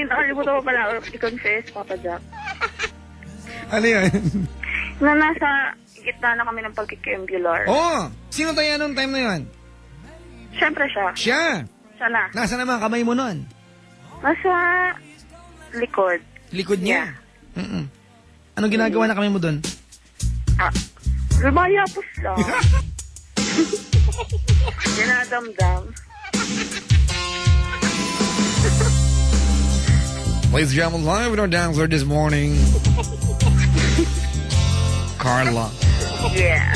nakalimutan ko pala i-confess, Papa Jack. Ano yan? Na nasa gitna na kami ng pagkikembular. Oh! Sino tayo nung time na yun? Siyempre siya. Siya! Siya na. Nasa naman kamay mo nun? Nasa likod. Likod niya? Anong ginagawa na kamay mo dun? Lumayapos lang. Dinadamdam. Ladies and gentlemen, live with our dancer this morning. Carla. Yeah.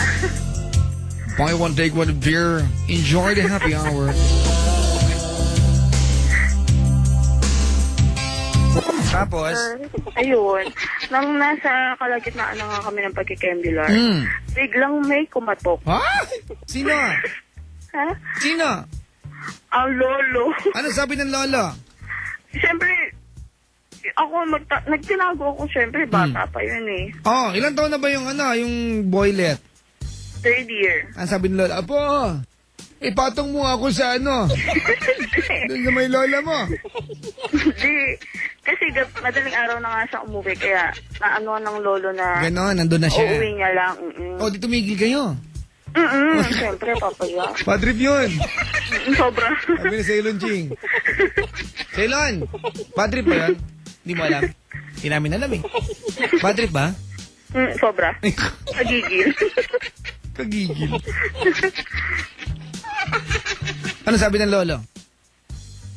Buy one, take one beer. Enjoy the happy hour. Tapos? Ayun. Nang nasa kalagitnaan na nga kami ng pagkikembular, biglang may kumatok. Ha? Sino? Ha? Sino? Ang lolo. Ano sabi ng lolo? Siyempre, ako, nagtinago ako, siyempre, bata pa yun eh. Oh, ilang taon na ba yung yung boylet? 3rd year. Ang sabi ng lola, Apo, ipatong mo ako sa doon na may lola mo. Hindi. Kasi madaling araw na nga siya umuwi, kaya naano ng lolo na Ganon, nandun na siya. uuwi niya lang. Oh, di tumigil kayo. Siyempre, papaya. Padrip yun. Sobra. Sabi ni Ceylon Ching. Ceylon, padrip ba yun? Hindi mo alam. Hindi namin alam eh. Padrip ba? Sobra. Kagigil. Kagigil. Ano sabi ng lolo?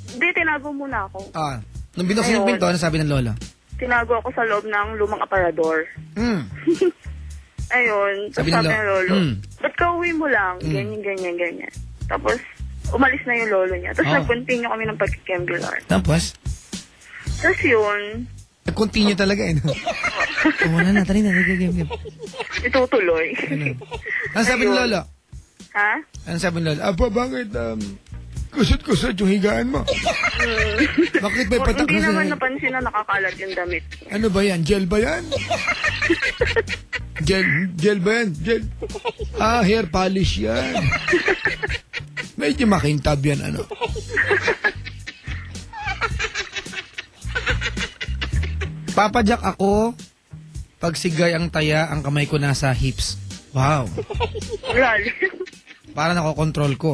Hindi, tinago muna ako. Nung binuksan yung pinto, ano sabi ng lolo? Tinago ako sa loob ng lumang aparador. Ayun, sabi ng lolo, ba't ka uwi mo lang? Ganyan. Tapos, umalis na yung lolo niya. Tapos nag-continue kami ng pagkikembular. Tapos? Tapos yun. Nag-continue talaga eh. Wala na, tali na. Itutuloy. Ano sabi ng lolo? Ha? Ano sabi ng lolo? Apo, bakit kusot-kusot yung higaan mo? Bakit may patak Hindi naman napansin na nakakalat yung damit. Ano ba yan? Gel ba yan? Gel ba yan? Gel. Hair polish yan. Medyo makintab yan, ano. Papa Jack ako, pag sigay ang taya, ang kamay ko nasa hips. Wow. Para nakokontrol ko.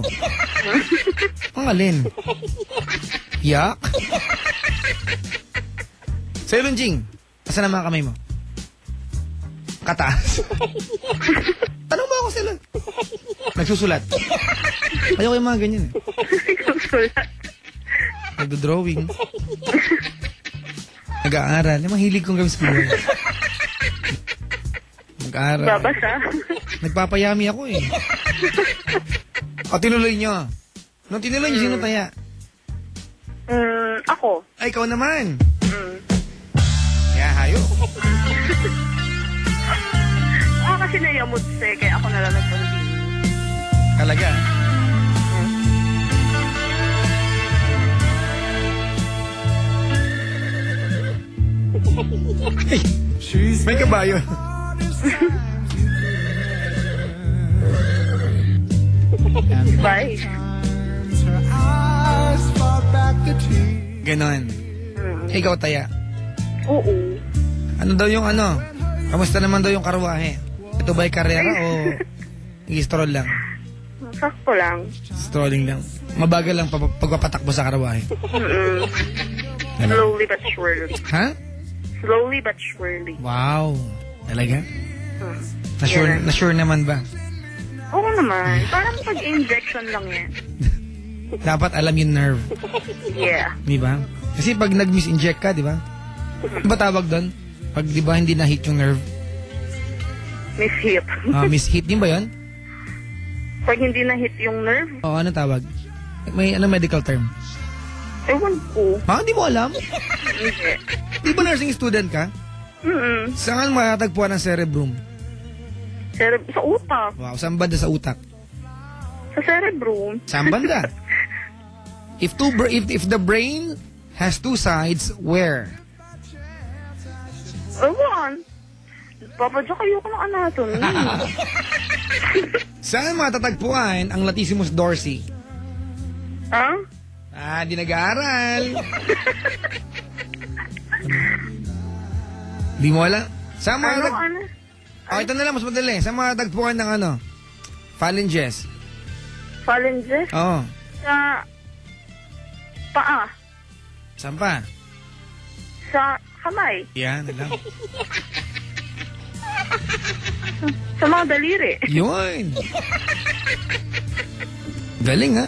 Ang alin? Yak? Ceylon Ching, asan naman ang kamay mo? Kataas. Tanong mo ako, Ceylon. Nagsusulat. Ayaw yung mga ganyan eh. Nagsusulat. Nagdo-drawing. Nag-aaral. Yung mahilig kong gawin sa buhay. Nag-aaral. Babasa. Nagpapayami ako eh. O, tinuloy nyo. Nung tinuloy nyo, sino taya? Ako. Ay, ikaw naman. Kaya hayo. Kasi nayamot siya, kaya ako nalang nag-continue. Talaga? Hey, may kabayo. Bye. Ganon. Ikaw taya. Oo. Ano daw yung kamusta naman daw yung karwahe? Ito ba'y karera o i-stroll lang? Sakto lang. Strolling lang. Mabagal lang pagpapatakbo sa karwahe. Slowly but surely. Ha? Slowly but surely. Wow. Talaga? Na-sure naman ba? Oo naman. Parang pag-injection lang yan. Dapat alam yung nerve. Yeah. Di ba? Kasi pag nag-miss-inject ka, di ba? Ano ba tawag doon? Pag di ba hindi na-hit yung nerve? Miss-hit. Miss-hit din ba yun? Pag hindi na-hit yung nerve? Oo, ano tawag? May medical term? Ewan ko. Di mo alam? Hindi. Di ba nursing student ka? Saan matatagpuan ang cerebrum? Sa utak. Wow, saan banda sa utak? Sa cerebrum. Saan banda? If the brain has two sides, where? Ewan. Papa Jack, ayoko ng anatomy. Saan matatagpuan ang latissimus dorsi? Ha? Di nag-aaral. Di mo alam? Sa mga Ano? ito na lang, mas madali. Sa mga tagpuan ng phalanges. Phalanges? Oo. Sa paa. Saan pa? Sa kamay. Yan, alam. Sa mga daliri. Yun. Galing, ha?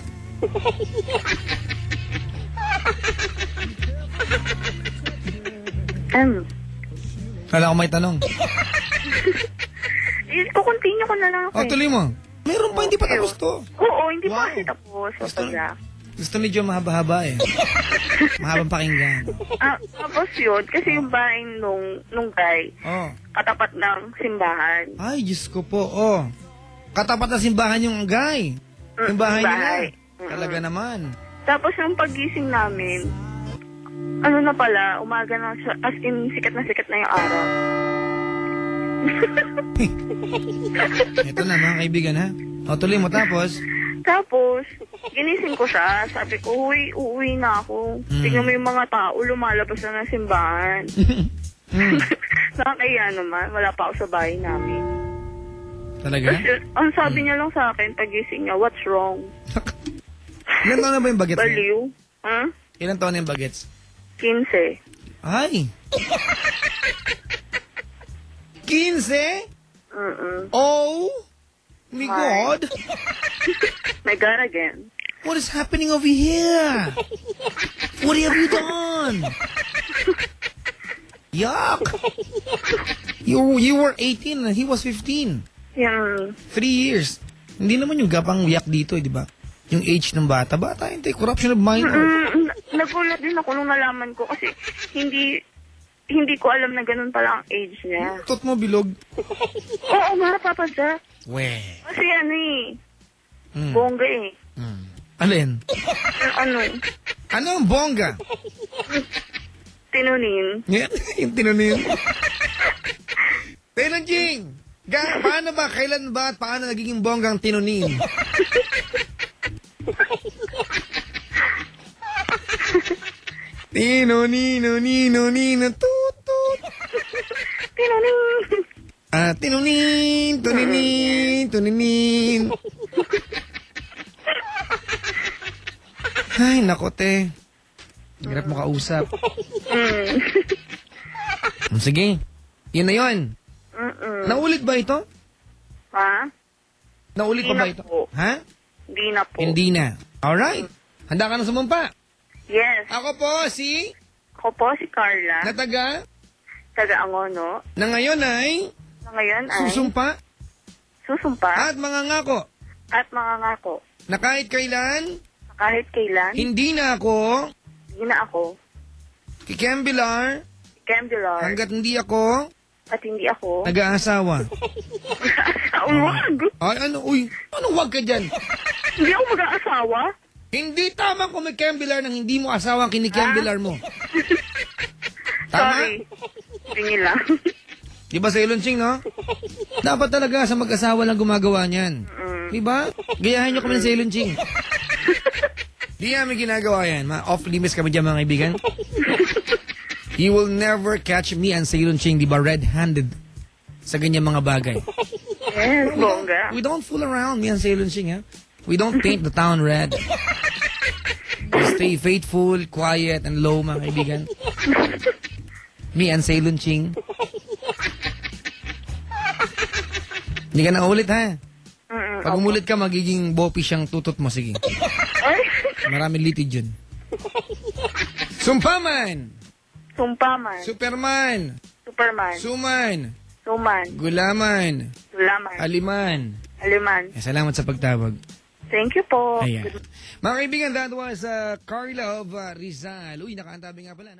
Kala ko may tanong. Kukontinue ko na lang ako. Tuloy mo. Meron pa, hindi pa tapos to. Oo, hindi pa Wow. kasi tapos. Gusto medyo mahaba-haba eh. Mahabang pakinggan. Tapos yun, kasi yung bahay nung guy, katapat ng simbahan. Ay, Diyos ko po. Katapat na simbahan yung guy. Yung bahay nila. Talaga naman. Tapos yung pagising namin, ano na pala, umaga na, as in, sikat na yung araw. Ito na mga kaibigan ha. Tuloy mo tapos. Tapos, ginising ko siya. Sabi ko, uuwi na ako. Tingnan mo yung mga tao, lumalabas na ng simbahan. Nakakaya naman, wala pa ako sa bahay namin. Talaga? Tapos, ang sabi niya lang sa akin, pagising niya, what's wrong? Ilan taon na ba yung bagets? Baliw. Ilan taon na yung bagets? 15. Ay! 15? Oh! My God! My God again. What is happening over here? What have you done? Yuck! You were 18 and he was 15. Yan. 3 years. Hindi naman yung gapang yak dito, di ba? Yung age ng bata. Bata, hindi. Corruption of minor. Nagulat din ako nung nalaman ko kasi hindi ko alam na ganun pala ang age niya. Tot mo bilog. Oo, Papa Jack. Weh. Kasi bongga eh. Alin? Ano ang bongga? Tinunin. Yung tinunin. Kailan, Jing? Paano ba? Kailan ba at paano nagiging bongga ang tinunin? Nino, tutut. Tinunin. Tuninin. Ay, nako, te. Hirap mo kausap. Sige. Yun na yun. Naulit ba ito? Ha? Naulit pa ba ito? Ha? Hindi na po. Hindi na. Alright. Handa ka na sumumpa? Yes. Ako po si Carla. na taga Angono. na ngayon ay Ngayon ay susumpa susumpa at mangangako na kahit kailan hindi na ako kikembilar hanggat hindi ako nag-aasawa. Wag. Ay, anong wag ka dyan? Hindi ako mag-aasawa. Hindi tama kung may kembilar nang hindi mo asawa ang kinikembilar mo. Tama? Sorry. Sige lang. Di ba sa Ilonching, no? Dapat talaga sa mag-asawa lang gumagawa niyan. Di ba? Gayahin niyo kami sa Ilonching. Di namin ginagawa yan. Off-limits kami dyan, mga kaibigan. You will never catch me and Sailon Ching, di ba, red-handed sa ganyan mga bagay. Yes, bongga. We don't fool around, me and Sailon Ching, ha? We don't paint the town red. We stay faithful, quiet, and low, mga kaibigan. Me and Sailon Ching. Hindi ka na ulit, ha? Pag umulit ka, magiging bopi siyang tutot mo. Sige. Maraming litid yun. Sumpaman! Sumpaman. Superman. Suman. Gulaman. Aliman. Salamat sa pagtawag. Thank you po. Ayan. Mga kaibigan, that was Carla of Rizal. Uy, nakaantabi nga pala, no?